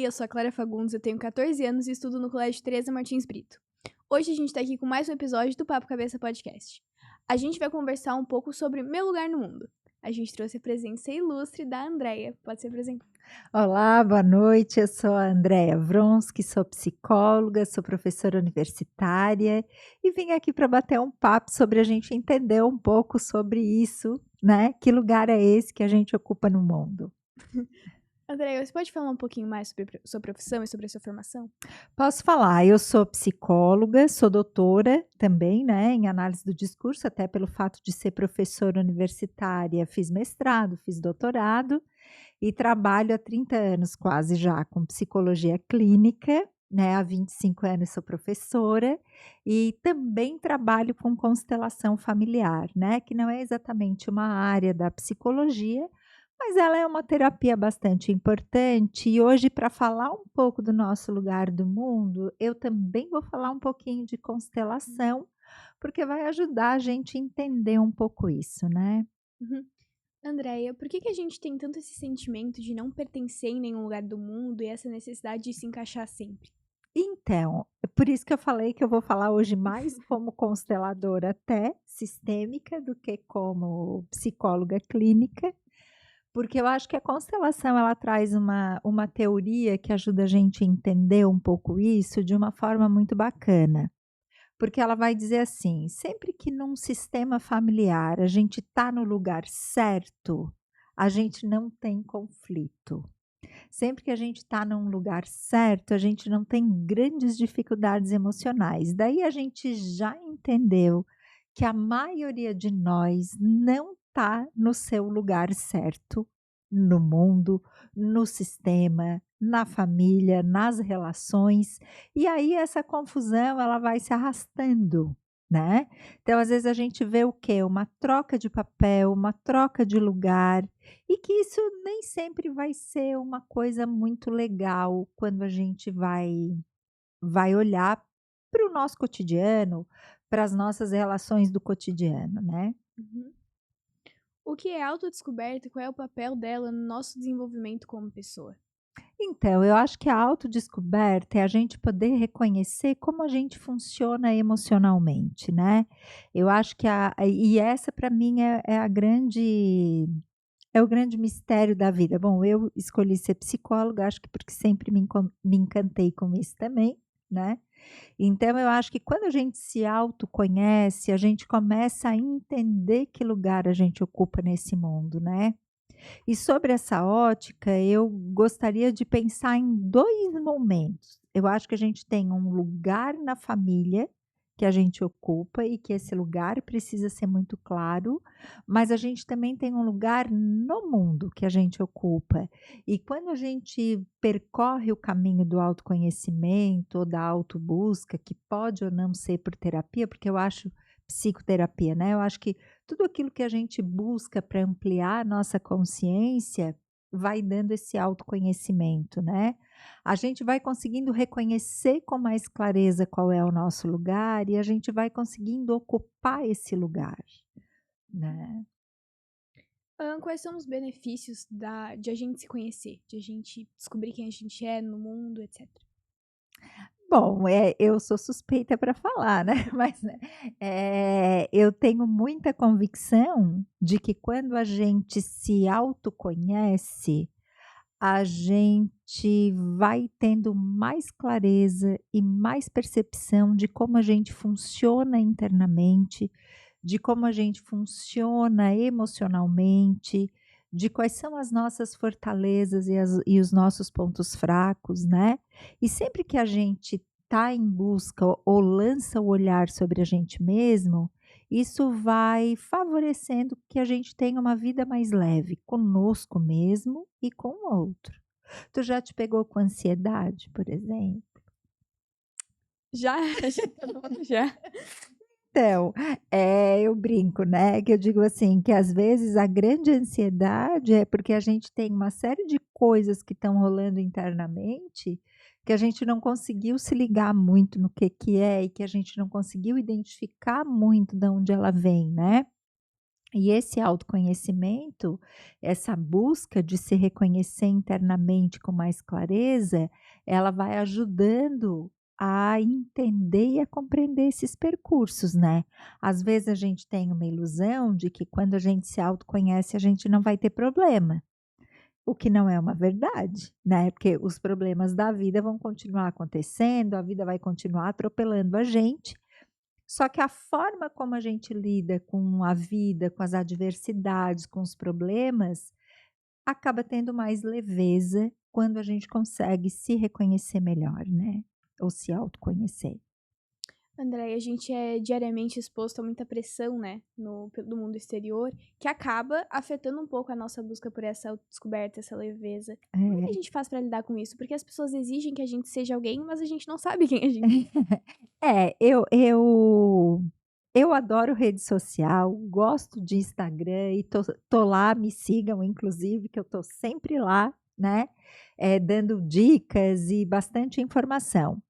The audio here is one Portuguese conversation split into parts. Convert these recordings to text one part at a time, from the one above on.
Oi, eu sou a Clara Fagundes, eu tenho 14 anos e estudo no Colégio Teresa Martins Brito. Hoje a gente tá aqui com mais um episódio do Papo Cabeça Podcast. A gente vai conversar um pouco sobre meu lugar no mundo. A gente trouxe a presença ilustre da Andrea. Pode se apresentar. Olá, boa noite. Eu sou a Andrea Vronsky, sou psicóloga, sou professora universitária e vim aqui para bater um papo sobre a gente entender um pouco sobre isso, né? Que lugar é esse que a gente ocupa no mundo? Andrea, você pode falar um pouquinho mais sobre sua profissão e sobre a sua formação? Posso falar, eu sou psicóloga, sou doutora também, né, em análise do discurso, até pelo fato de ser professora universitária, fiz mestrado, fiz doutorado e trabalho há 30 anos quase já com psicologia clínica, né, há 25 anos sou professora e também trabalho com constelação familiar, né, que não é exatamente uma área da psicologia, mas ela é uma terapia bastante importante e hoje para falar um pouco do nosso lugar do mundo, eu também vou falar um pouquinho de constelação, porque vai ajudar a gente a entender um pouco isso, né. Uhum. Andrea, por que a gente tem tanto esse sentimento de não pertencer em nenhum lugar do mundo e essa necessidade de se encaixar sempre? Então, é por isso que eu falei que eu vou falar hoje mais como consteladora até sistêmica do que como psicóloga clínica, porque eu acho que a constelação ela traz uma teoria que ajuda a gente a entender um pouco isso de uma forma muito bacana. Porque ela vai dizer assim: sempre que num sistema familiar a gente está no lugar certo, a gente não tem conflito. Sempre que a gente está num lugar certo, a gente não tem grandes dificuldades emocionais. Daí a gente já entendeu que a maioria de nós não está no seu lugar certo, no mundo, no sistema, na família, nas relações, e aí essa confusão ela vai se arrastando, né. Então às vezes a gente vê o quê? Uma troca de papel, uma troca de lugar, e que isso nem sempre vai ser uma coisa muito legal quando a gente vai olhar para o nosso cotidiano, para as nossas relações do cotidiano, né. Uhum. O que é autodescoberta e qual é o papel dela no nosso desenvolvimento como pessoa? Então, eu acho que a autodescoberta é a gente poder reconhecer como a gente funciona emocionalmente, né. Eu acho que e essa para mim é a grande é o grande mistério da vida. Bom, eu escolhi ser psicóloga, acho que porque sempre me encantei com isso também, né. Então eu acho que quando a gente se autoconhece, a gente começa a entender que lugar a gente ocupa nesse mundo, né. E sobre essa ótica, eu gostaria de pensar em 2 momentos. Eu acho que a gente tem um lugar na família que a gente ocupa e que esse lugar precisa ser muito claro, mas a gente também tem um lugar no mundo que a gente ocupa. E quando a gente percorre o caminho do autoconhecimento ou da autobusca, que pode ou não ser por terapia, porque eu acho psicoterapia, né, eu acho que tudo aquilo que a gente busca para ampliar a nossa consciência, vai dando esse autoconhecimento, né. A gente vai conseguindo reconhecer com mais clareza qual é o nosso lugar e a gente vai conseguindo ocupar esse lugar, né. Quais são os benefícios de a gente se conhecer, de a gente descobrir quem a gente é no mundo, etc. Bom, eu sou suspeita para falar, né, mas, né, eu tenho muita convicção de que quando a gente se autoconhece, a gente vai tendo mais clareza e mais percepção de como a gente funciona internamente, de como a gente funciona emocionalmente, de quais são as nossas fortalezas e os nossos pontos fracos, né. E sempre que a gente está em busca ou lança o olhar sobre a gente mesmo, isso vai favorecendo que a gente tenha uma vida mais leve conosco mesmo e com o outro. Tu já te pegou com ansiedade, por exemplo? Já, já todo mundo já. Então, eu brinco, né, que eu digo assim, que às vezes a grande ansiedade é porque a gente tem uma série de coisas que estão rolando internamente, que a gente não conseguiu se ligar muito no que é e que a gente não conseguiu identificar muito de onde ela vem, né. E esse autoconhecimento, essa busca de se reconhecer internamente com mais clareza, ela vai ajudando a entender e a compreender esses percursos, né. Às vezes a gente tem uma ilusão de que quando a gente se autoconhece a gente não vai ter problema, o que não é uma verdade, né, porque os problemas da vida vão continuar acontecendo, a vida vai continuar atropelando a gente, só que a forma como a gente lida com a vida, com as adversidades, com os problemas, acaba tendo mais leveza quando a gente consegue se reconhecer melhor, né, ou se autoconhecer. André, a gente é diariamente exposto a muita pressão, né, do mundo exterior, que acaba afetando um pouco a nossa busca por essa autodescoberta, essa leveza. Como é que a É. gente faz pra lidar com isso? Porque as pessoas exigem que a gente seja alguém, mas a gente não sabe quem a gente é. É, eu adoro rede social, gosto de Instagram e tô lá, me sigam inclusive que eu tô sempre lá, né, dando dicas e bastante informação.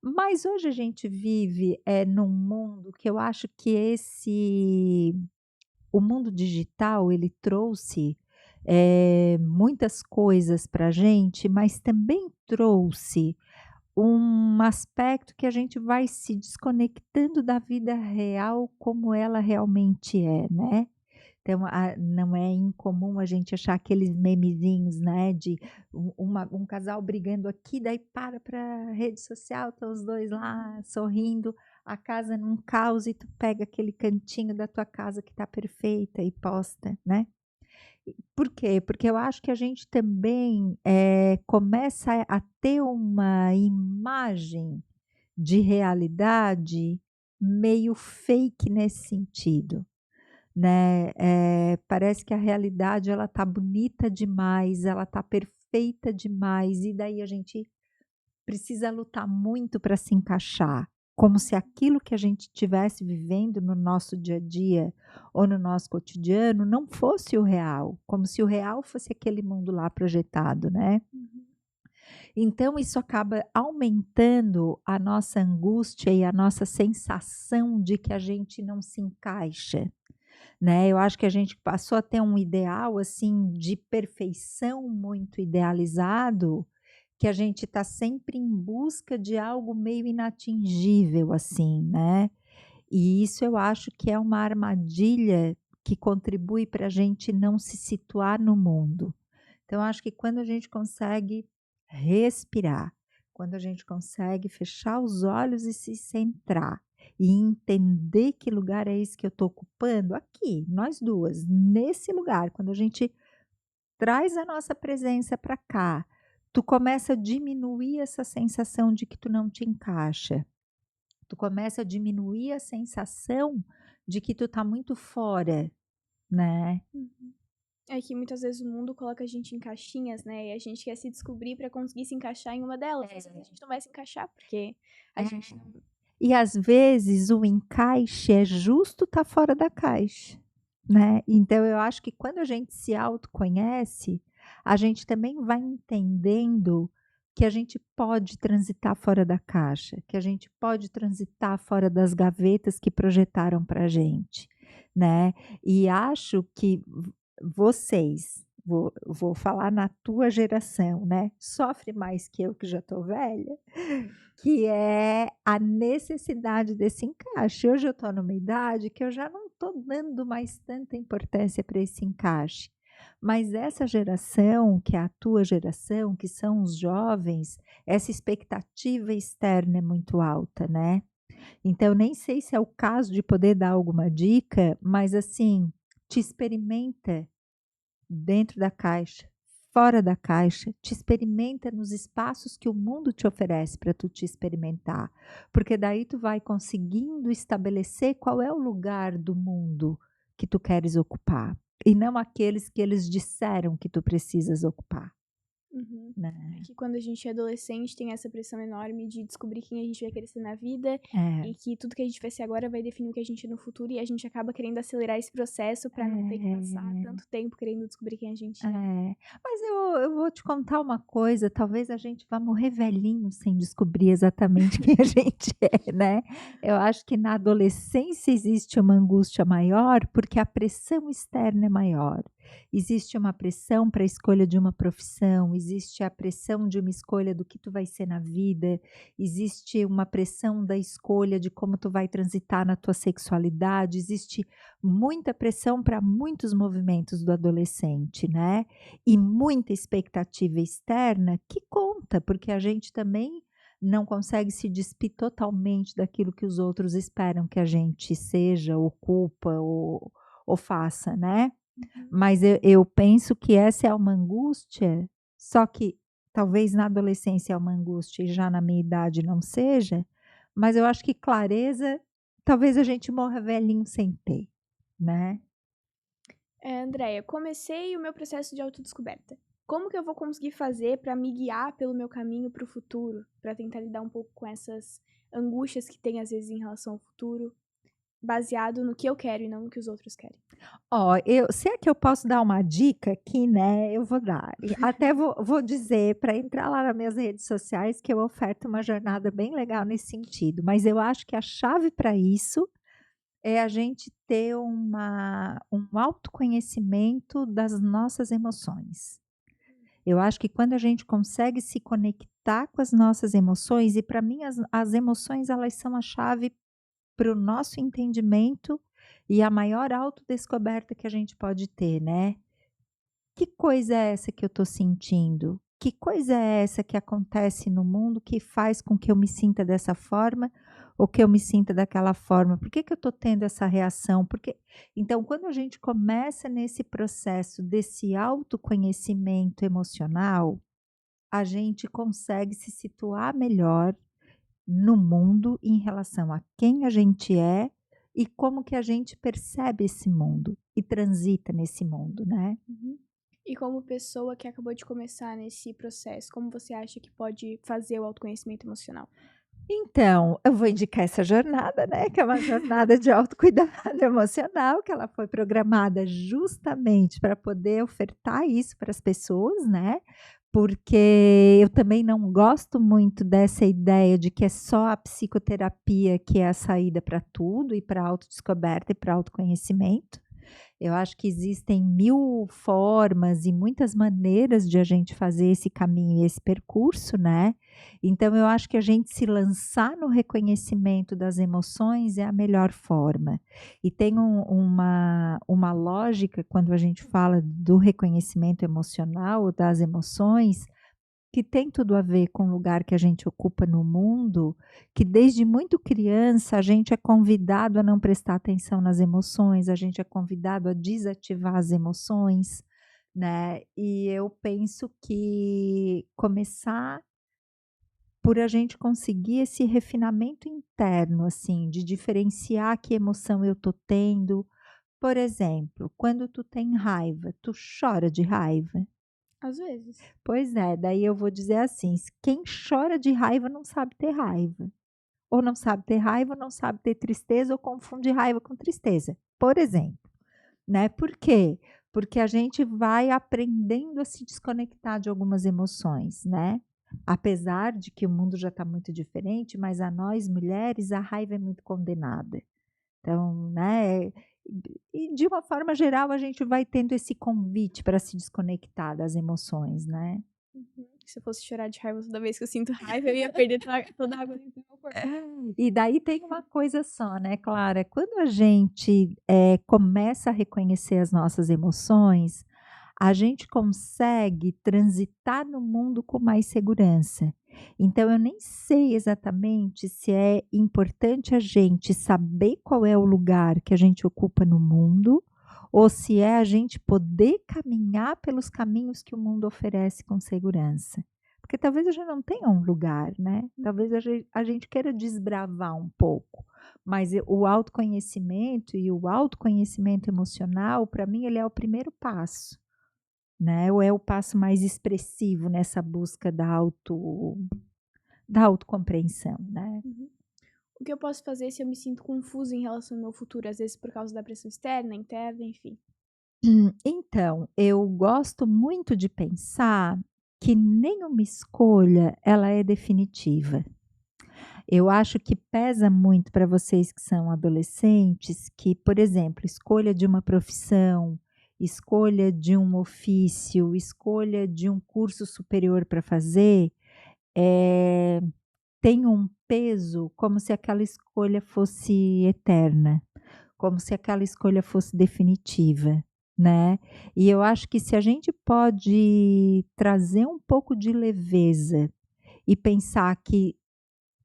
Mas hoje a gente vive, num mundo que eu acho que o mundo digital ele trouxe, muitas coisas pra gente, mas também trouxe um aspecto que a gente vai se desconectando da vida real como ela realmente é, né. Então, não é incomum a gente achar aqueles memezinhos, né, de um casal brigando aqui, daí para rede social, estão os 2 lá sorrindo, a casa num caos e tu pega aquele cantinho da tua casa que está perfeita e posta, né. Por quê? Porque eu acho que a gente também, começa a ter uma imagem de realidade meio fake nesse sentido, né. Parece que a realidade ela tá bonita demais, ela tá perfeita demais, e daí a gente precisa lutar muito para se encaixar, como se aquilo que a gente estivesse vivendo no nosso dia a dia ou no nosso cotidiano não fosse o real, como se o real fosse aquele mundo lá projetado, né. Uhum. Então isso acaba aumentando a nossa angústia e a nossa sensação de que a gente não se encaixa, né. Eu acho que a gente passou a ter um ideal, assim, de perfeição muito idealizado, que a gente está sempre em busca de algo meio inatingível, assim, né. E isso eu acho que é uma armadilha que contribui para a gente não se situar no mundo. Então eu acho que quando a gente consegue respirar, quando a gente consegue fechar os olhos e se centrar, e entender que lugar é esse que eu estou ocupando, aqui, nós 2 nesse lugar, quando a gente traz a nossa presença para cá, tu começa a diminuir essa sensação de que tu não te encaixa. Tu começa a diminuir a sensação de que tu tá muito fora, né. Uhum. É que muitas vezes o mundo coloca a gente em caixinhas, né, e a gente quer se descobrir pra conseguir se encaixar em uma delas, mas às vezes a gente não vai se encaixar, porque a gente não. E às vezes o encaixe é justo estar fora da caixa, né. Então eu acho que quando a gente se autoconhece, a gente também vai entendendo que a gente pode transitar fora da caixa, que a gente pode transitar fora das gavetas que projetaram pra gente, né. E acho que vocês, vou falar na tua geração, né, sofre mais que eu que já estou velha, que é a necessidade desse encaixe. Hoje eu estou numa idade que eu já não estou dando mais tanta importância para esse encaixe. Mas essa geração, que é a tua geração, que são os jovens, essa expectativa externa é muito alta, né. Então nem sei se é o caso de poder dar alguma dica, mas assim, te experimenta dentro da caixa, fora da caixa, te experimenta nos espaços que o mundo te oferece para tu te experimentar, porque daí tu vai conseguindo estabelecer qual é o lugar do mundo que tu queres ocupar, e não aqueles que eles disseram que tu precisas ocupar. Uhum. né? Que quando a gente é adolescente tem essa pressão enorme de descobrir quem a gente vai querer ser na vida É, e que tudo que a gente vai ser agora vai definir o que a gente é no futuro e a gente acaba querendo acelerar esse processo pra não ter que passar tanto tempo querendo descobrir quem a gente é. Mas eu vou te contar uma coisa, talvez a gente vá morrer velhinho sem descobrir exatamente quem a gente é, né. Eu acho que na adolescência existe uma angústia maior, porque a pressão externa é maior. Existe uma pressão para a escolha de uma profissão, existe a pressão de uma escolha do que tu vai ser na vida, existe uma pressão da escolha de como tu vai transitar na tua sexualidade, existe muita pressão para muitos movimentos do adolescente, né, e muita expectativa externa que conta, porque a gente também não consegue se despir totalmente daquilo que os outros esperam que a gente seja, ocupa ou faça, né. Uhum. Mas eu penso que essa é uma angústia, só que talvez na adolescência é uma angústia e já na minha idade não seja, mas eu acho que clareza, talvez a gente morra velhinho sem ter, né. Andréia, comecei o meu processo de autodescoberta. Como que eu vou conseguir fazer pra me guiar pelo meu caminho pro futuro, pra tentar lidar um pouco com essas angústias que tem às vezes em relação ao futuro, baseado no que eu quero e não no que os outros querem? Ó, se é que eu posso dar uma dica aqui, né, eu vou dar. E até vou dizer para entrar lá nas minhas redes sociais que eu oferto uma jornada bem legal nesse sentido, mas eu acho que a chave para isso é a gente ter um autoconhecimento das nossas emoções. Eu acho que quando a gente consegue se conectar com as nossas emoções, e para mim as emoções elas são a chave para o nosso entendimento e a maior autodescoberta que a gente pode ter, né. Que coisa é essa que eu estou sentindo? Que coisa é essa que acontece no mundo que faz com que eu me sinta dessa forma ou que eu me sinta daquela forma? Por que que eu estou tendo essa reação? Porque então, quando a gente começa nesse processo desse autoconhecimento emocional, a gente consegue se situar melhor no mundo em relação a quem a gente é e como que a gente percebe esse mundo e transita nesse mundo, né? Uhum. E como pessoa que acabou de começar nesse processo, como você acha que pode fazer o autoconhecimento emocional? Então, eu vou indicar essa jornada, né, que é uma jornada de autocuidado emocional, que ela foi programada justamente para poder ofertar isso para as pessoas, né, porque eu também não gosto muito dessa ideia de que é só a psicoterapia que é a saída para tudo e para autodescoberta e para autoconhecimento. Eu acho que existem 1000 formas e muitas maneiras de a gente fazer esse caminho e esse percurso, né. Então eu acho que a gente se lançar no reconhecimento das emoções é a melhor forma. E tem uma lógica quando a gente fala do reconhecimento emocional, das emoções, que tem tudo a ver com o lugar que a gente ocupa no mundo, que desde muito criança a gente é convidado a não prestar atenção nas emoções, a gente é convidado a desativar as emoções, né. E eu penso que começar por a gente conseguir esse refinamento interno, assim, de diferenciar que emoção eu tô tendo. Por exemplo, quando tu tem raiva, tu chora de raiva? Às vezes. Pois é, daí eu vou dizer assim: quem chora de raiva não sabe ter raiva. Ou não sabe ter raiva, ou não sabe ter tristeza, ou confunde raiva com tristeza, por exemplo, né. Por quê? Porque a gente vai aprendendo a se desconectar de algumas emoções, né. Apesar de que o mundo já está muito diferente, mas a nós mulheres a raiva é muito condenada. Então, né, e de uma forma geral a gente vai tendo esse convite para se desconectar das emoções, né. Uhum. Se eu fosse chorar de raiva toda vez que eu sinto raiva, eu ia perder toda a água dentro do meu corpo. E daí tem uma coisa só, né, Clara, quando a gente, começa a reconhecer as nossas emoções, a gente consegue transitar no mundo com mais segurança. Então eu nem sei exatamente se é importante a gente saber qual é o lugar que a gente ocupa no mundo, ou se é a gente poder caminhar pelos caminhos que o mundo oferece com segurança. Porque talvez a gente não tenha um lugar, né, talvez a gente queira desbravar um pouco, mas o autoconhecimento e o autoconhecimento emocional, para mim, ele é o primeiro passo. né? Ou é o passo mais expressivo nessa busca da autocompreensão, né? Uhum. O que eu posso fazer se eu me sinto confusa em relação ao meu futuro, às vezes por causa da pressão externa, interna, enfim? Então, eu gosto muito de pensar que nenhuma escolha ela é definitiva. Eu acho que pesa muito para vocês que são adolescentes que, por exemplo, escolha de uma profissão, escolha de um ofício, escolha de um curso superior para fazer, eh, tem um peso como se aquela escolha fosse eterna, como se aquela escolha fosse definitiva, né. E eu acho que se a gente pode trazer um pouco de leveza e pensar que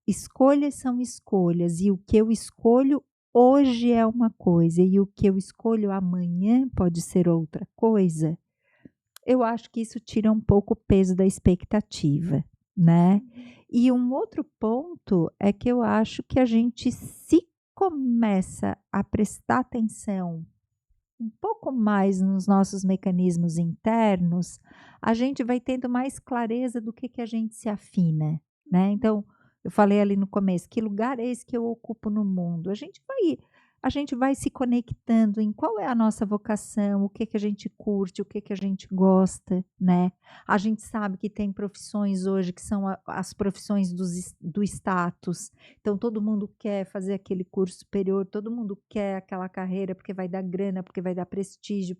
escolhas são escolhas e o que eu escolho hoje é uma coisa e o que eu escolho amanhã pode ser outra coisa, eu acho que isso tira um pouco o peso da expectativa, né. Uhum. E um outro ponto é que eu acho que a gente se começa a prestar atenção um pouco mais nos nossos mecanismos internos, a gente vai tendo mais clareza do que a gente se afina, né. Então, eu falei ali no começo, que lugar é esse que eu ocupo no mundo? A gente vai se conectando em qual é a nossa vocação, o que a gente curte, o que a gente gosta, né. A gente sabe que tem profissões hoje que são as profissões do status, então todo mundo quer fazer aquele curso superior, todo mundo quer aquela carreira porque vai dar grana, porque vai dar prestígio,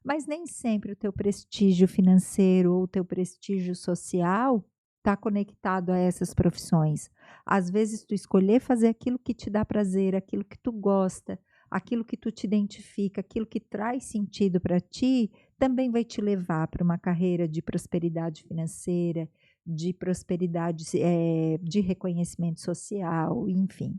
mas nem sempre o teu prestígio financeiro ou o teu prestígio social está conectado a essas profissões. Às vezes tu escolher fazer aquilo que te dá prazer, aquilo que tu gosta, aquilo que tu te identifica, aquilo que traz sentido para ti, também vai te levar para uma carreira de prosperidade financeira, de prosperidade, de reconhecimento social, enfim,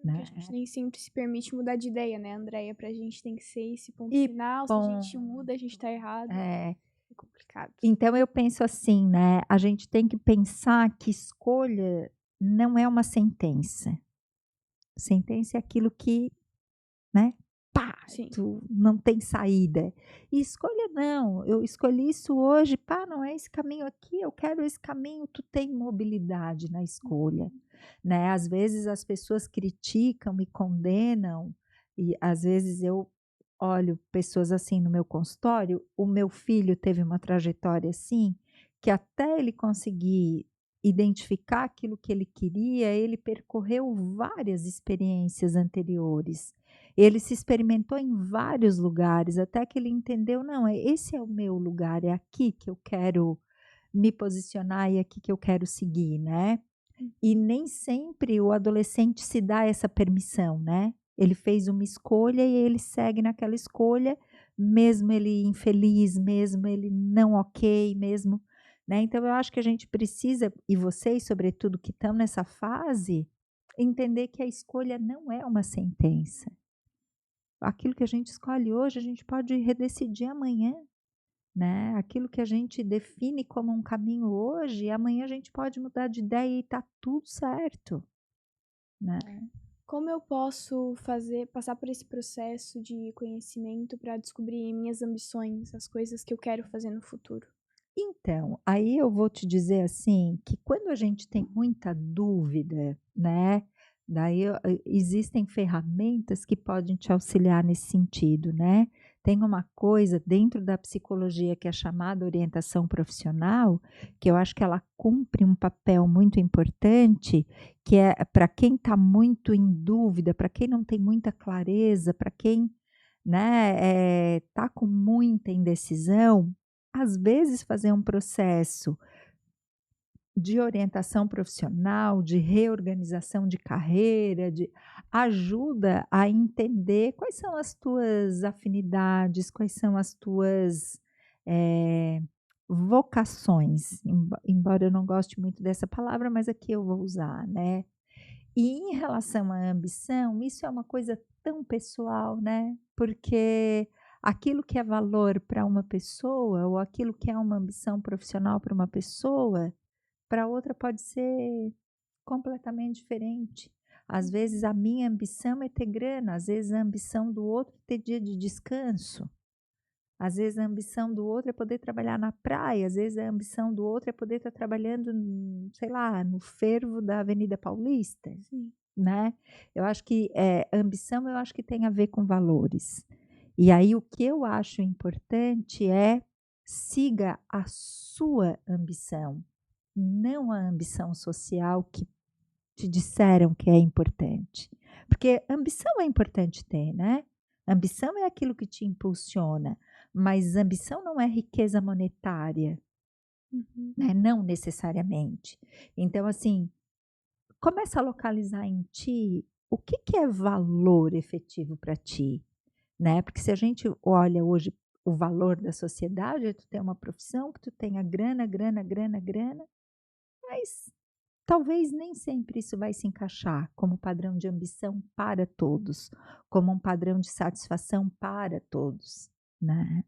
Que a né. gente nem sempre se permite mudar de ideia, né, Andréia? Pra gente tem que ser esse ponto E final, se a gente muda, a ponto. gente tá errado. É. É complicado. Então eu penso assim, né, a gente tem que pensar que escolha não é uma sentença. Sentença é aquilo que, né, pá, Sim. tu não tem saída. E escolha não, eu escolhi isso hoje, pá, não é esse caminho aqui, eu quero esse caminho, tu tem mobilidade na escolha, né. Às vezes as pessoas criticam e condenam, e às vezes eu olho pessoas assim no meu consultório, o meu filho teve uma trajetória assim, que até ele conseguir identificar aquilo que ele queria, ele percorreu várias experiências anteriores. Ele se experimentou em vários lugares, até que ele entendeu: "Não, esse é o meu lugar, é aqui que eu quero me posicionar e é aqui que eu quero seguir", né. E nem sempre o adolescente se dá essa permissão, né. Ele fez uma escolha e ele segue naquela escolha, mesmo ele infeliz, mesmo ele não ok, mesmo, né. Então eu acho que a gente precisa, e vocês sobretudo que estão nessa fase, entender que a escolha não é uma sentença. Aquilo que a gente escolhe hoje, a gente pode redecidir amanhã, né. Aquilo que a gente define como um caminho hoje, amanhã a gente pode mudar de ideia e tá tudo certo, né. Como eu posso passar por esse processo de conhecimento para descobrir minhas ambições, as coisas que eu quero fazer no futuro? Então, aí eu vou te dizer assim, que quando a gente tem muita dúvida, né, daí existem ferramentas que podem te auxiliar nesse sentido, né. Tem uma coisa dentro da psicologia que é chamada orientação profissional, que eu acho que ela cumpre um papel muito importante, que é para quem está muito em dúvida, para quem não tem muita clareza, para quem, né, tá com muita indecisão, às vezes fazer um processo de orientação profissional, de reorganização de carreira, ajuda a entender quais são as tuas afinidades, quais são as tuas, eh, vocações, embora eu não goste muito dessa palavra, mas aqui eu vou usar, né. E em relação à ambição, isso é uma coisa tão pessoal, né, porque aquilo que é valor para uma pessoa ou aquilo que é uma ambição profissional para uma pessoa, para outra pode ser completamente diferente. Às vezes a minha ambição é ter grana, às vezes a ambição do outro é ter dia de descanso, Às vezes a ambição do outro é poder trabalhar na praia, às vezes a ambição do outro é poder estar trabalhando, sei lá, no fervo da Avenida Paulista, Sim. né. Eu acho que, ambição eu acho que tem a ver com valores. E aí o que eu acho importante é, siga a sua ambição, não a ambição social que te disseram que é importante. Porque ambição é importante ter, né. Ambição é aquilo que te impulsiona, mas ambição não é riqueza monetária, Uhum. né, não necessariamente. Então, assim, começa a localizar em ti o que que é valor efetivo para ti, né, porque se a gente olha hoje o valor da sociedade, é tu ter uma profissão, que tu tenha grana, grana, grana, grana, mas talvez nem sempre isso vai se encaixar como padrão de ambição para todos, como um padrão de satisfação para todos, né.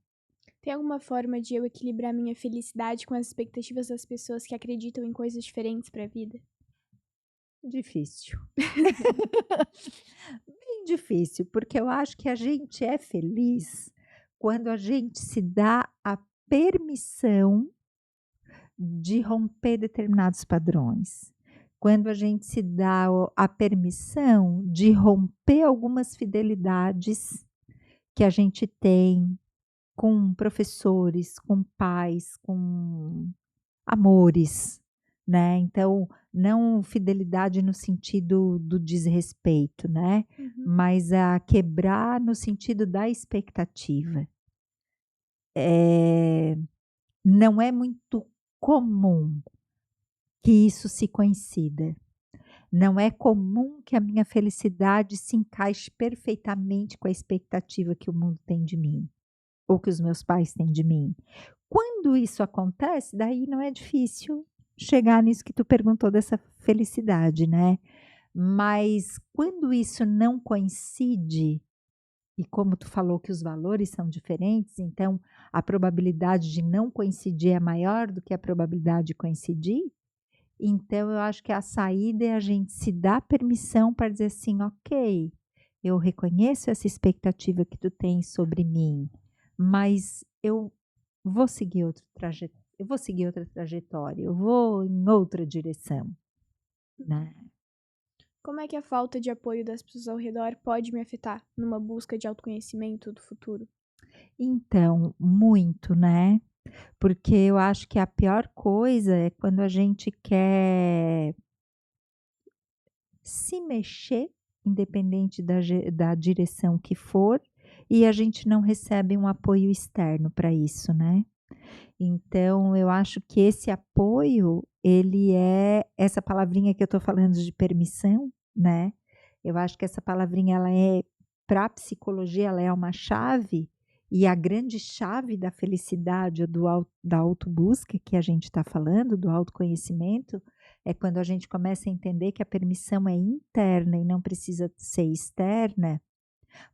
Tem alguma forma de eu equilibrar minha felicidade com as expectativas das pessoas que acreditam em coisas diferentes pra vida? Difícil. Bem difícil, porque eu acho que a gente é feliz quando a gente se dá a permissão de romper determinados padrões. Quando a gente se dá a permissão de romper algumas fidelidades que a gente tem com professores, com pais, com amores, né. Então, não fidelidade no sentido do desrespeito, né, Uhum. mas a quebrar no sentido da expectativa. Eh, não é muito comum que isso se coincida. Não é comum que a minha felicidade se encaixe perfeitamente com a expectativa que o mundo tem de mim, ou que os meus pais têm de mim. Quando isso acontece, daí não é difícil chegar nisso que tu perguntou dessa felicidade, né. Mas quando isso não coincide, e como tu falou que os valores são diferentes, então a probabilidade de não coincidir é maior do que a probabilidade de coincidir, então eu acho que a saída é a gente se dar permissão para dizer assim: "Ok, eu reconheço essa expectativa que tu tens sobre mim, mas eu vou seguir outra trajetória, eu vou em outra direção", né. Como é que a falta de apoio das pessoas ao redor pode me afetar numa busca de autoconhecimento do futuro? Então, muito, né, porque eu acho que a pior coisa é quando a gente quer se mexer, independente da direção que for, e a gente não recebe um apoio externo para isso, né. Então eu acho que esse apoio, ele é essa palavrinha que eu estou falando de permissão, né, eu acho que essa palavrinha ela é para a psicologia ela é uma chave, e a grande chave da felicidade ou da autobusca que a gente está falando, do autoconhecimento, é quando a gente começa a entender que a permissão é interna e não precisa ser externa,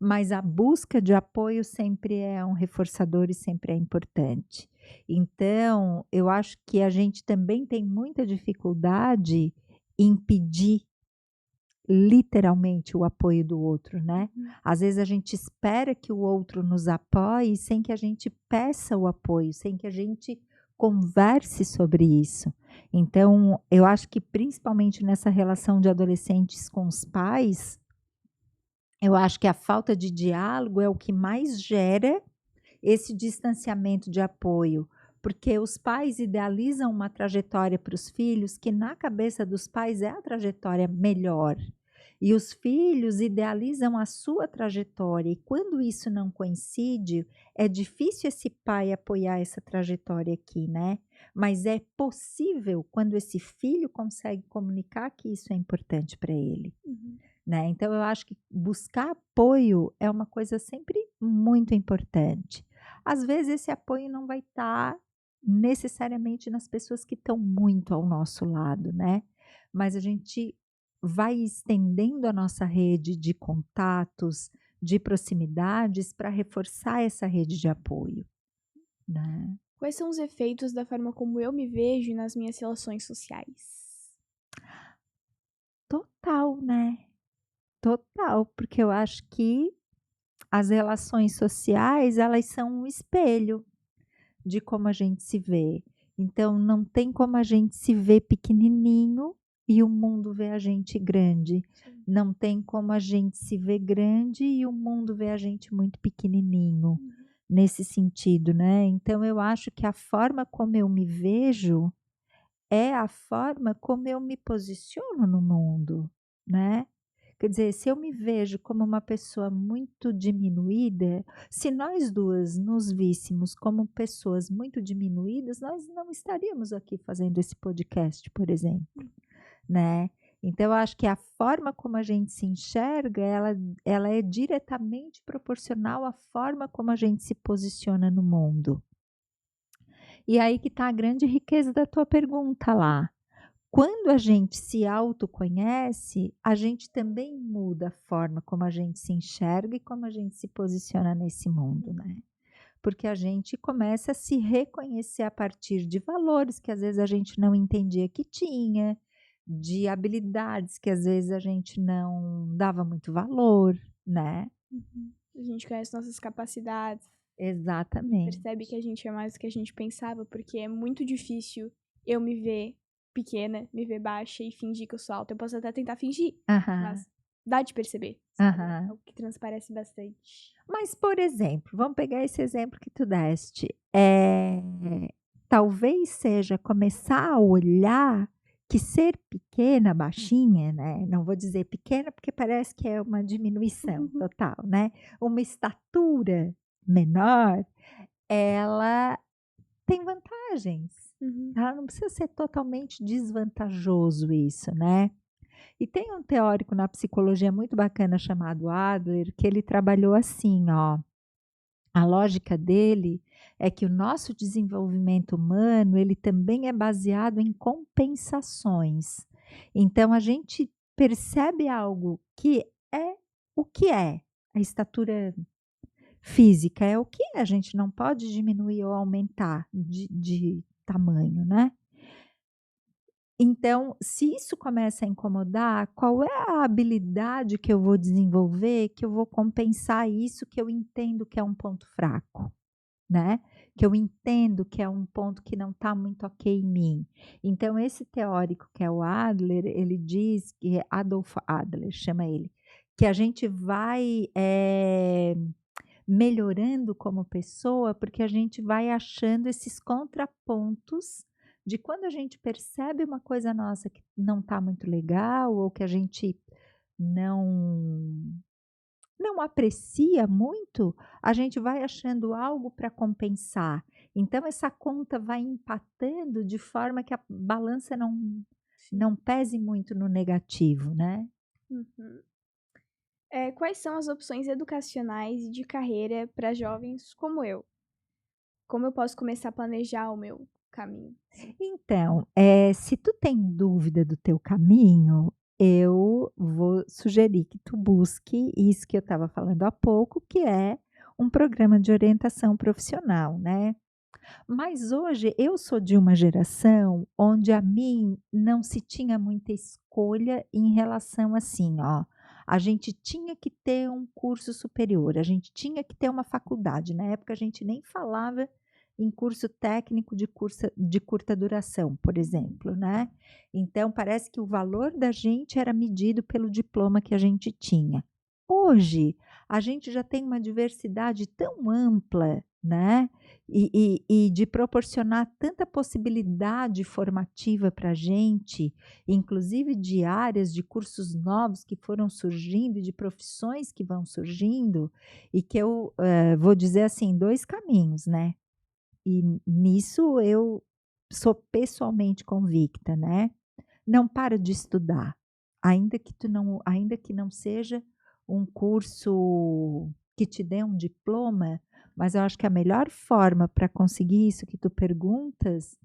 mas a busca de apoio sempre é um reforçador e sempre é importante. Então, eu acho que a gente também tem muita dificuldade em pedir literalmente o apoio do outro, né. Uhum. Às vezes a gente espera que o outro nos apoie sem que a gente peça o apoio, sem que a gente converse sobre isso. Então, eu acho que principalmente nessa relação de adolescentes com os pais, eu acho que a falta de diálogo é o que mais gera esse distanciamento de apoio, porque os pais idealizam uma trajetória para os filhos que na cabeça dos pais é a trajetória melhor. E os filhos idealizam a sua trajetória, e quando isso não coincide, é difícil esse pai apoiar essa trajetória aqui, né? Mas é possível quando esse filho consegue comunicar que isso é importante para ele. Uhum. Né, então eu acho que buscar apoio é uma coisa sempre muito importante. Às vezes esse apoio não vai estar necessariamente nas pessoas que estão muito ao nosso lado, né, mas a gente vai estendendo a nossa rede de contatos, de proximidades para reforçar essa rede de apoio, né. Quais são os efeitos da forma como eu me vejo nas minhas relações sociais? Total, né, total, porque eu acho que as relações sociais, elas são um espelho de como a gente se vê. Então, não tem como a gente se ver pequenininho e o mundo vê a gente grande. Sim. Não tem como a gente se ver grande e o mundo vê a gente muito pequenininho, nesse sentido, né. Então eu acho que a forma como eu me vejo é a forma como eu me posiciono no mundo, né. Quer dizer, se eu me vejo como uma pessoa muito diminuída, se nós 2 nos víssemos como pessoas muito diminuídas, nós não estaríamos aqui fazendo esse podcast, por exemplo, né. Então eu acho que a forma como a gente se enxerga, ela é diretamente proporcional à forma como a gente se posiciona no mundo. E aí que está a grande riqueza da tua pergunta lá. Quando a gente se autoconhece, a gente também muda a forma como a gente se enxerga e como a gente se posiciona nesse mundo, né. Porque a gente começa a se reconhecer a partir de valores que às vezes a gente não entendia que tinha, de habilidades que às vezes a gente não dava muito valor, né. A gente conhece nossas capacidades, Exatamente. percebe que a gente é mais do que a gente pensava, porque é muito difícil eu me ver pequena, me ver baixa e fingir que eu sou alta. Eu posso até tentar fingir, Aham, mas dá de perceber, sabe? É aham. algo que transparece bastante. Mas, por exemplo, vamos pegar esse exemplo que tu deste, talvez seja começar a olhar que ser pequena, baixinha, né, não vou dizer pequena, porque parece que é uma diminuição total, né, uma estatura menor, ela tem vantagens. Uhum. Ela não precisa ser totalmente desvantajoso isso, né. E tem um teórico na psicologia muito bacana chamado Adler, que ele trabalhou assim, ó, a lógica dele é que o nosso desenvolvimento humano, ele também é baseado em compensações. Então a gente percebe algo que é o que é. A estatura física é o que é, a gente não pode diminuir ou aumentar de tamanho, né. Então, se isso começa a incomodar, qual é a habilidade que eu vou desenvolver, que eu vou compensar isso que eu entendo que é um ponto fraco, né? Que eu entendo que é um ponto que não está muito ok em mim. Então, esse teórico que é o Adler, ele diz que Adolf Adler, chama ele, que a gente vai melhorando como pessoa, porque a gente vai achando esses contrapontos de quando a gente percebe uma coisa nossa que não está muito legal ou que a gente não não aprecia muito, a gente vai achando algo para compensar. Então essa conta vai empatando de forma que a balança Sim. não pese muito no negativo, né. Uhum. Quais são as opções educacionais e de carreira para jovens como eu? Como eu posso começar a planejar o meu caminho? Sim. Então, se tu tem dúvida do teu caminho, eu vou sugerir que tu busque isso que eu estava falando há pouco, que é um programa de orientação profissional, né. Mas hoje eu sou de uma geração onde a mim não se tinha muita escolha em relação assim, ó, a gente tinha que ter um curso superior, a gente tinha que ter uma faculdade. Na época a gente nem falava em curso técnico de curta duração, por exemplo, né. Então parece que o valor da gente era medido pelo diploma que a gente tinha. Hoje, a gente já tem uma diversidade tão ampla, né, e de proporcionar tanta possibilidade formativa para a gente, inclusive de áreas, de cursos novos que foram surgindo e de profissões que vão surgindo, e que eu, vou dizer assim, 2 caminhos, né. E nisso eu sou pessoalmente convicta, né. Não para de estudar, ainda que não seja um curso que te dê um diploma, mas eu acho que a melhor forma para conseguir isso que tu perguntas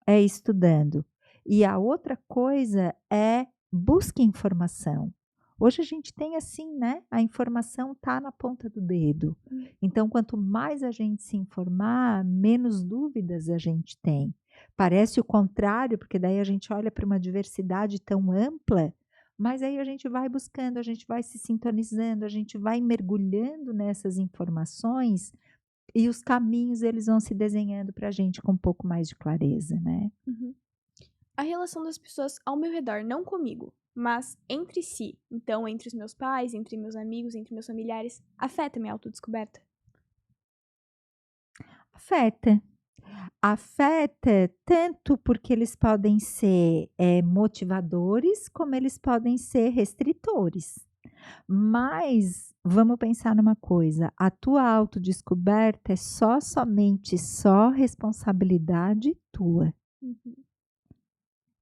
é estudando. E a outra coisa é busque informação. Hoje a gente tem assim, né, a informação está na ponta do dedo. Hum. Então quanto mais a gente se informar, menos dúvidas a gente tem. Parece o contrário, porque daí a gente olha para uma diversidade tão ampla, Mas aí a gente vai buscando, a gente vai se sintonizando, a gente vai mergulhando nessas informações e os caminhos eles vão se desenhando para a gente com um pouco mais de clareza, né. Uhum. A relação das pessoas ao meu redor, não comigo, mas entre si, então entre os meus pais, entre meus amigos, entre meus familiares, afeta minha autodescoberta? Afeta. Afeta tanto porque eles podem ser, motivadores, como eles podem ser restritores. Mas vamos pensar numa coisa, a tua autodescoberta é somente só responsabilidade tua. Uhum.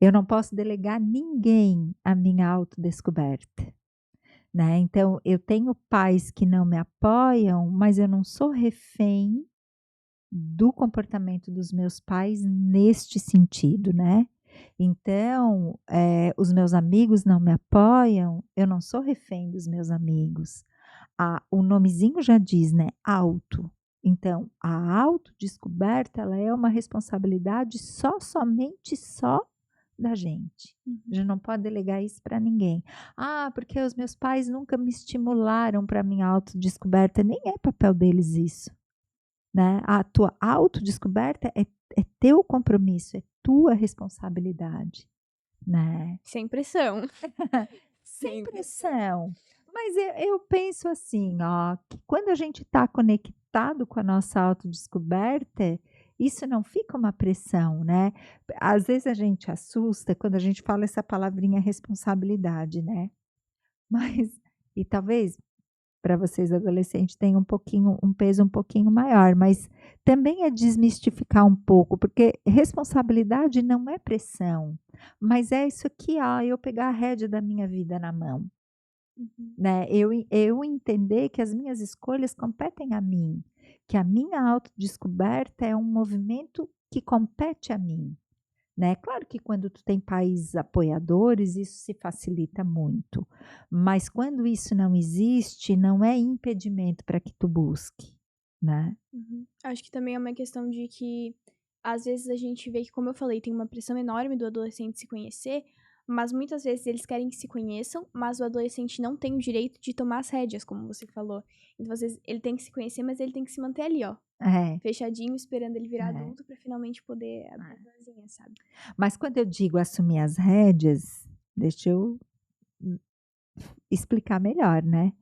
Eu não posso delegar ninguém a minha autodescoberta, né. Então eu tenho pais que não me apoiam, mas eu não sou refém do comportamento dos meus pais neste sentido, né. Então, os meus amigos não me apoiam, eu não sou refém dos meus amigos. O nomezinho já diz, né, auto. Então, a autodescoberta, ela é uma responsabilidade somente só da gente. A Uhum. gente não pode delegar isso para ninguém. "Ah, porque os meus pais nunca me estimularam para minha autodescoberta", nem é papel deles isso, né. A tua autodescoberta é teu compromisso, é tua responsabilidade, né. Sem pressão. Sem Sem pressão. pressão. Mas eu penso assim, ó, que quando a gente está conectado com a nossa autodescoberta, isso não fica uma pressão, né. Às vezes a gente assusta quando a gente fala essa palavrinha responsabilidade, né. Mas e talvez para vocês adolescentes tenha um peso um pouquinho maior, mas também é desmistificar um pouco, porque responsabilidade não é pressão, mas é isso aqui, ó, eu pegar a rédea da minha vida na mão, Uhum. né, eu entender que as minhas escolhas competem a mim, que a minha autodescoberta é um movimento que compete a mim, né. Claro que quando tu tem pais apoiadores, isso se facilita muito, mas quando isso não existe, não é impedimento para que tu busque, né. Uhum. Acho que também é uma questão de que, às vezes, a gente vê que, como eu falei, tem uma pressão enorme do adolescente se conhecer, mas muitas vezes eles querem que se conheçam, mas o adolescente não tem o direito de tomar as rédeas, como você falou. Então, às vezes, ele tem que se conhecer, mas ele tem que se manter ali, ó, É, fechadinho, esperando ele virar é, adulto pra finalmente poder abrir é. as asinhas, sabe? Mas quando eu digo assumir as rédeas, deixa eu, hum, explicar melhor, né.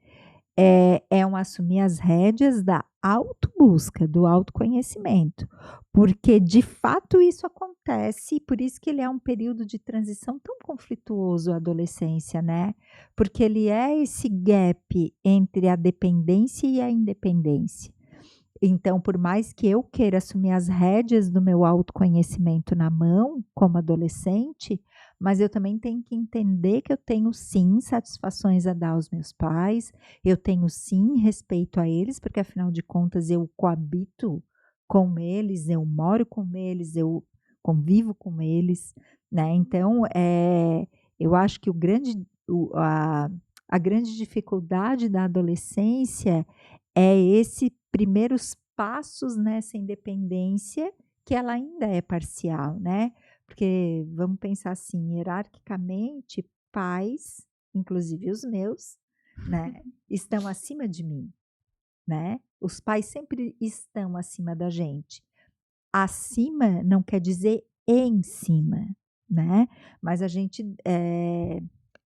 É um assumir as rédeas da autobusca, do autoconhecimento, porque de fato isso acontece e por isso que ele é um período de transição tão conflituoso a adolescência, né, porque ele é esse gap entre a dependência e a independência. Então, por mais que eu queira assumir as rédeas do meu autoconhecimento na mão, como adolescente, mas eu também tenho que entender que eu tenho sim satisfações a dar aos meus pais, eu tenho sim respeito a eles, porque afinal de contas eu coabito com eles, eu moro com eles, eu convivo com eles, né. Então, eu acho que a grande dificuldade da adolescência é esse primeiros passos nessa independência, que ela ainda é parcial, né. Porque vamos pensar assim, hierarquicamente, pais, inclusive os meus, né, estão acima de mim, né. Os pais sempre estão acima da gente. Acima não quer dizer em cima, né, mas a gente,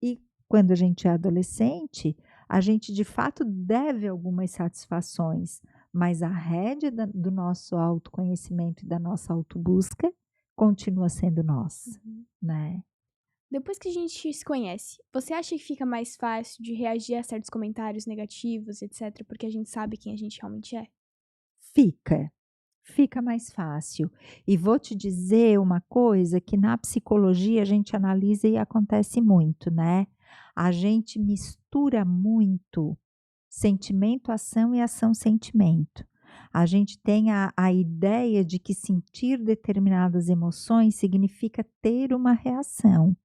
e quando a gente é adolescente, a gente de fato deve algumas satisfações, mas a rédea do nosso autoconhecimento e da nossa autobusca continua sendo nossa, Uhum. né. Depois que a gente se conhece, você acha que fica mais fácil de reagir a certos comentários negativos, etc., porque a gente sabe quem a gente realmente é? Fica, fica mais fácil. E vou te dizer uma coisa que na psicologia a gente analisa e acontece muito, né. A gente mistura muito sentimento, ação e ação, sentimento. A gente tem a ideia de que sentir determinadas emoções significa ter uma reação,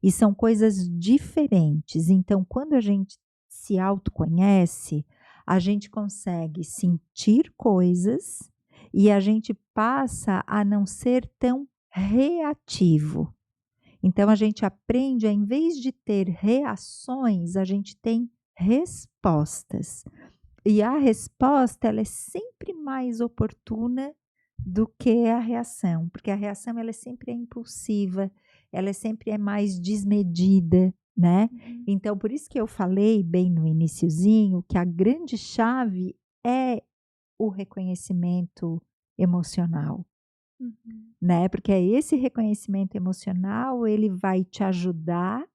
e são coisas diferentes. Então, quando a gente se autoconhece, a gente consegue sentir coisas e a gente passa a não ser tão reativo. Então a gente aprende, em vez de ter reações, a gente tem respostas. E a resposta, ela é sempre mais oportuna do que a reação, porque a reação ela sempre é impulsiva, ela sempre é mais desmedida, né? Então, por isso que eu falei bem no iniciozinho que a grande chave é o reconhecimento emocional, né? Porque é esse reconhecimento emocional, ele vai te ajudar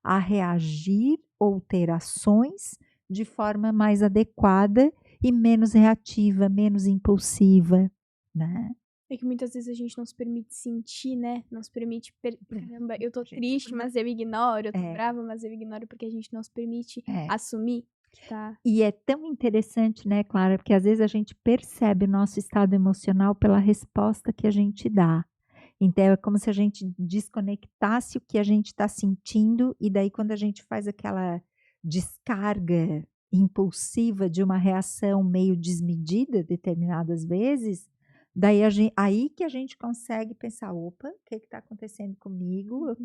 a reagir ou ter ações de forma mais adequada e menos reativa, menos impulsiva, né? É que muitas vezes a gente não se permite sentir, né? Não se permite. Caramba, eu tô triste, mas eu ignoro. Eu tô brava, mas eu ignoro porque a gente não se permite assumir que tá. E é tão interessante, né, Clara, porque às vezes a gente percebe o nosso estado emocional pela resposta que a gente dá. Então é como se a gente desconectasse o que a gente está sentindo, e daí quando a gente faz aquela descarga impulsiva de uma reação meio desmedida determinadas vezes, daí aí que a gente consegue pensar, opa, o que está acontecendo comigo?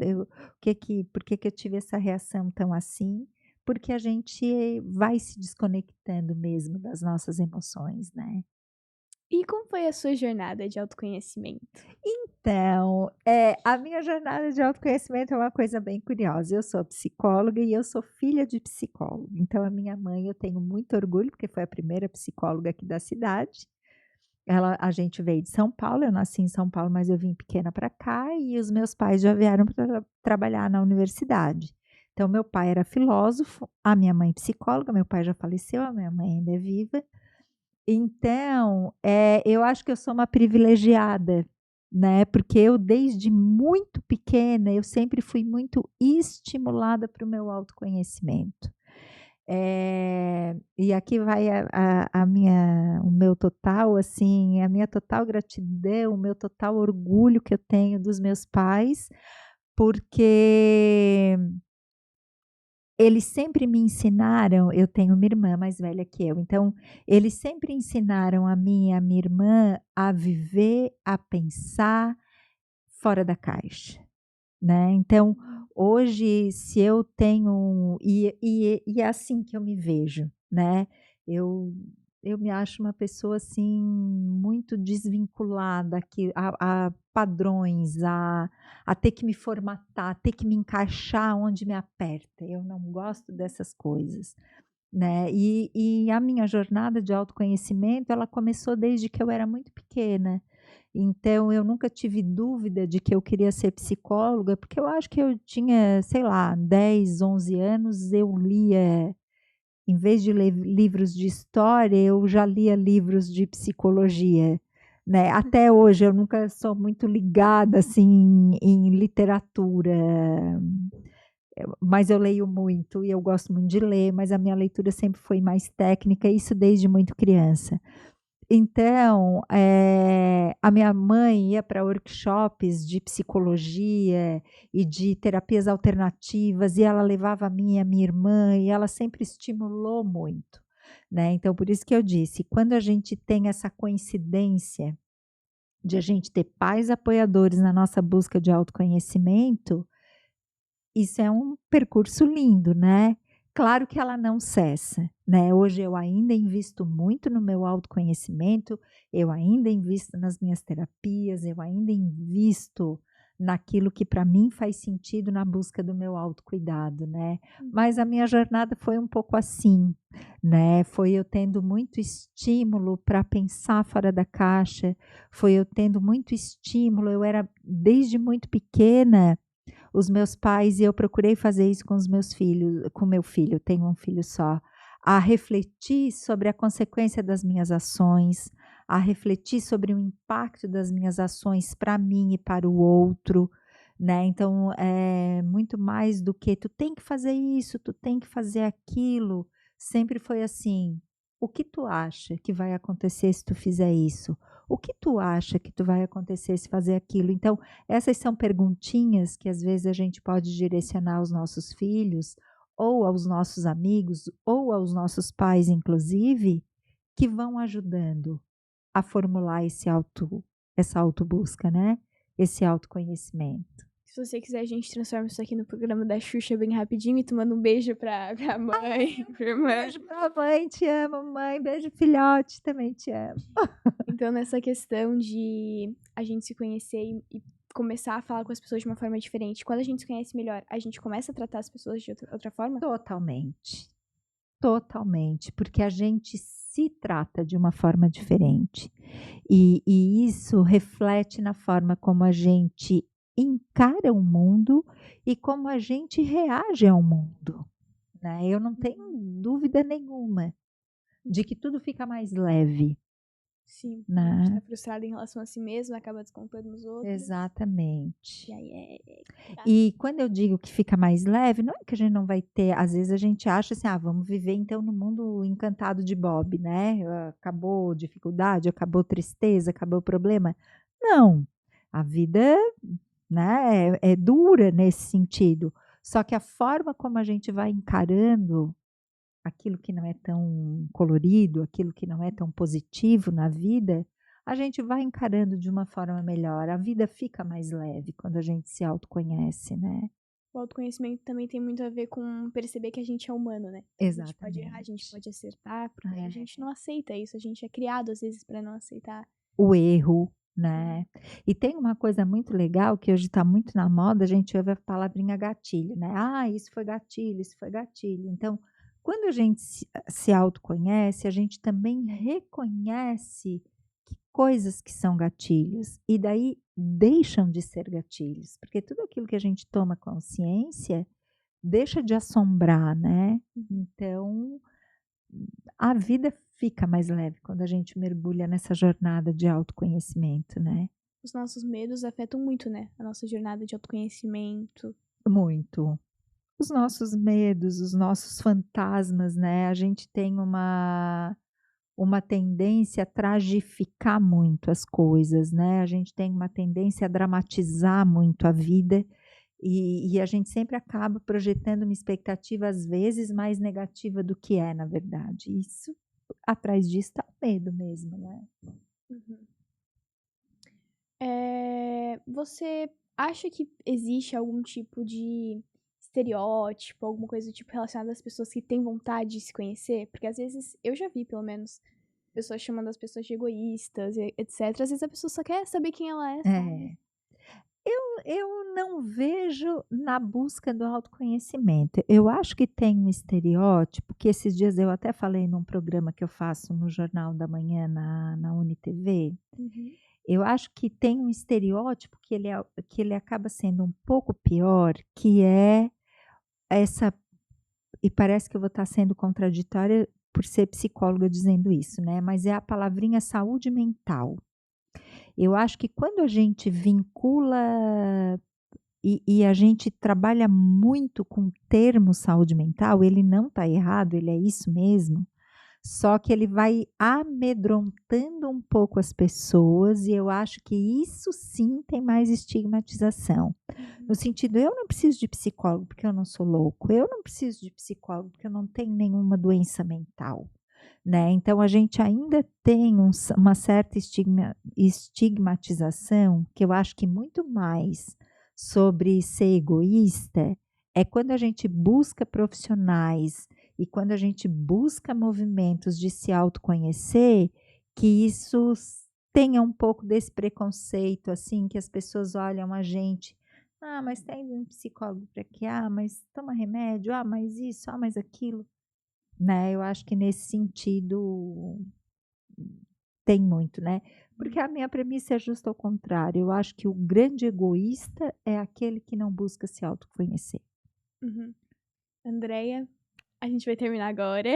Por que eu tive essa reação tão assim? Porque a gente vai se desconectando mesmo das nossas emoções, né? E como foi a sua jornada de autoconhecimento? Então, a minha jornada de autoconhecimento é uma coisa bem curiosa. Eu sou psicóloga e eu sou filha de psicólogo. Então, a minha mãe, eu tenho muito orgulho, porque foi a primeira psicóloga aqui da cidade. A gente veio de São Paulo, eu nasci em São Paulo, mas eu vim pequena para cá, e os meus pais já vieram para trabalhar na universidade. Então, meu pai era filósofo, a minha mãe psicóloga, meu pai já faleceu, a minha mãe ainda é viva. Então, eu acho que eu sou uma privilegiada, né? Porque eu, desde muito pequena, eu sempre fui muito estimulada para o meu autoconhecimento. E aqui vai o meu total, assim, a minha total gratidão, o meu total orgulho que eu tenho dos meus pais, porque eles sempre me ensinaram. Eu tenho uma irmã mais velha que eu, então eles sempre ensinaram a mim e a minha irmã a viver, a pensar fora da caixa, né. Então, hoje, se eu tenho é assim que eu me vejo, né. Eu eu me acho uma pessoa, assim, muito desvinculada a padrões, a ter que me formatar, ter que me encaixar onde me aperta. Eu não gosto dessas coisas, né. E a minha jornada de autoconhecimento, ela começou desde que eu era muito pequena. Então eu nunca tive dúvida de que eu queria ser psicóloga, porque eu acho que eu tinha, sei lá, 10, 11 anos, eu lia, em vez de ler livros de história, eu já lia livros de psicologia, né. Até hoje eu nunca sou muito ligada, assim, em literatura, mas eu leio muito e eu gosto muito de ler, mas a minha leitura sempre foi mais técnica, isso desde muito criança. Então, a minha mãe ia para workshops de psicologia e de terapias alternativas, e ela levava a mim e a minha irmã, e ela sempre estimulou muito, né. Então por isso que eu disse, quando a gente tem essa coincidência de a gente ter pais apoiadores na nossa busca de autoconhecimento, isso é um percurso lindo, né. Claro que ela não cessa, né. Hoje eu ainda invisto muito no meu autoconhecimento, eu ainda invisto nas minhas terapias, eu ainda invisto naquilo que para mim faz sentido na busca do meu autocuidado, né. Mas a minha jornada foi um pouco assim, né, foi eu tendo muito estímulo para pensar fora da caixa, foi eu tendo muito estímulo. Eu era, desde muito pequena, os meus pais, e eu procurei fazer isso com os meus filhos, com meu filho, eu tenho um filho só, a refletir sobre a consequência das minhas ações, a refletir sobre o impacto das minhas ações para mim e para o outro, né. Então, é muito mais do que tu tem que fazer isso, tu tem que fazer aquilo, sempre foi assim: "O que tu acha que vai acontecer se tu fizer isso? O que tu acha que tu vai acontecer se fazer aquilo?". Então, essas são perguntinhas que às vezes a gente pode direcionar aos nossos filhos, ou aos nossos amigos, ou aos nossos pais inclusive, que vão ajudando a formular essa autobusca, né, esse autoconhecimento. Se você quiser, a gente transforma isso aqui no programa da Xuxa bem rapidinho e tu manda um beijo pra mãe, pra irmã. Beijo pra mãe, te amo, mãe. Beijo, filhote, também te amo. Então, nessa questão de a gente se conhecer e começar a falar com as pessoas de uma forma diferente, quando a gente se conhece melhor, a gente começa a tratar as pessoas de outra forma? Totalmente. Totalmente, porque a gente se trata de uma forma diferente. E isso reflete na forma como a gente encara o mundo e como a gente reage ao mundo, né? Eu não tenho dúvida nenhuma de que tudo fica mais leve, Sim. A né? gente tá frustrado em relação a si mesmo, acaba descontando nos outros. Exatamente. E aí E quando eu digo que fica mais leve, não é que a gente não vai ter, às vezes a gente acha assim, vamos viver então no mundo encantado de Bob, né? Acabou dificuldade, acabou tristeza, acabou problema. Não, a vida, né, é dura nesse sentido. Só que a forma como a gente vai encarando aquilo que não é tão colorido, aquilo que não é tão positivo na vida, a gente vai encarando de uma forma melhor. A vida fica mais leve quando a gente se autoconhece, né? o autoconhecimento também tem muito a ver com perceber que a gente é humano, né? A gente pode errar, a gente Exatamente. pode acertar, porque a É. gente não aceita isso, a gente é criado às vezes pra não aceitar. O erro, né? E tem uma coisa muito legal que hoje está muito na moda, a gente ouve a palavrinha gatilho, né? Isso foi gatilho, isso foi gatilho. Então, quando a gente se autoconhece, a gente também reconhece que coisas que são gatilhos e daí deixam de ser gatilhos, porque tudo aquilo que a gente toma consciência deixa de assombrar, né? Então, a vida fica mais leve quando a gente mergulha nessa jornada de autoconhecimento, né? Os nossos medos afetam muito, né? A nossa jornada de autoconhecimento. Muito. Os nossos medos, os nossos fantasmas, né? A gente tem uma tendência a tragificar muito as coisas, né? A gente tem uma tendência a dramatizar muito a vida e a gente sempre acaba projetando uma expectativa, às vezes, mais negativa do que é, na verdade. Isso, atrás disso, está o medo mesmo, né? Você acha que existe algum tipo de estereótipo, alguma coisa do tipo relacionada às pessoas que têm vontade de se conhecer? Porque às vezes, eu já vi pelo menos, pessoas chamando as pessoas de egoístas, etc. Às vezes a pessoa só quer saber quem ela é, sabe? Eu não vejo na busca do autoconhecimento. Eu acho que tem um estereótipo, que esses dias eu até falei num programa que eu faço no Jornal da Manhã na UniTV. Eu acho que tem um estereótipo que ele acaba sendo um pouco pior, que é essa, e parece que eu vou estar sendo contraditória por ser psicóloga dizendo isso, né? Mas é a palavrinha saúde mental. Eu acho que quando a gente vincula e a gente trabalha muito com o termo saúde mental, ele não está errado, ele é isso mesmo, só que ele vai amedrontando um pouco as pessoas e eu acho que isso sim tem mais estigmatização. No sentido, eu não preciso de psicólogo porque eu não sou louco, eu não preciso de psicólogo porque eu não tenho nenhuma doença mental. Né? Então, a gente ainda tem uma certa estigmatização, que eu acho que muito mais sobre ser egoísta é quando a gente busca profissionais e quando a gente busca movimentos de se autoconhecer, que isso tenha um pouco desse preconceito, assim, que as pessoas olham a gente. Mas tem um psicólogo para quê? Mas toma remédio? Mas isso? Mas aquilo? Né, eu acho que nesse sentido tem muito, né? Porque a minha premissa é justo ao contrário. Eu acho que o grande egoísta é aquele que não busca se autoconhecer. Andréia, a gente vai terminar agora.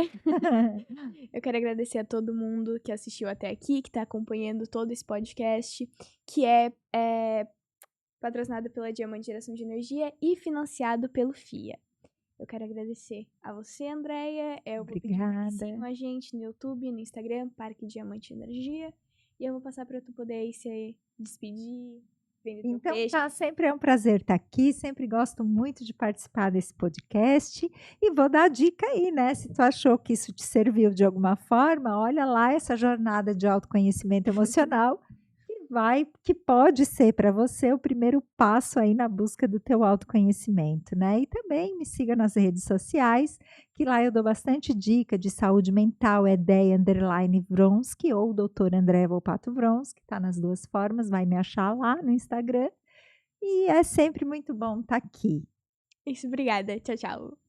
Eu quero agradecer a todo mundo que assistiu até aqui, que está acompanhando todo esse podcast, que é patrocinado pela Diamante Geração de Energia e financiado pelo FIA. Eu quero agradecer a você, Andréia. Eu vou pedir que sigam a gente no YouTube, no Instagram, Parque Diamante Energia. E eu vou passar para tu poder aí se despedir. Então, tá, sempre é um prazer estar aqui, sempre gosto muito de participar desse podcast e vou dar a dica aí, né? Se tu achou que isso te serviu de alguma forma, olha lá essa jornada de autoconhecimento emocional e que pode ser para você o primeiro passo aí na busca do teu autoconhecimento, né. E também me siga nas redes sociais, que lá eu dou bastante dica de saúde mental, é Deia_Vronsky ou doutora Andréa Volpato Vronsky, tá nas 2 formas, vai me achar lá no Instagram, e é sempre muito bom estar aqui. Isso, obrigada. Tchau, tchau.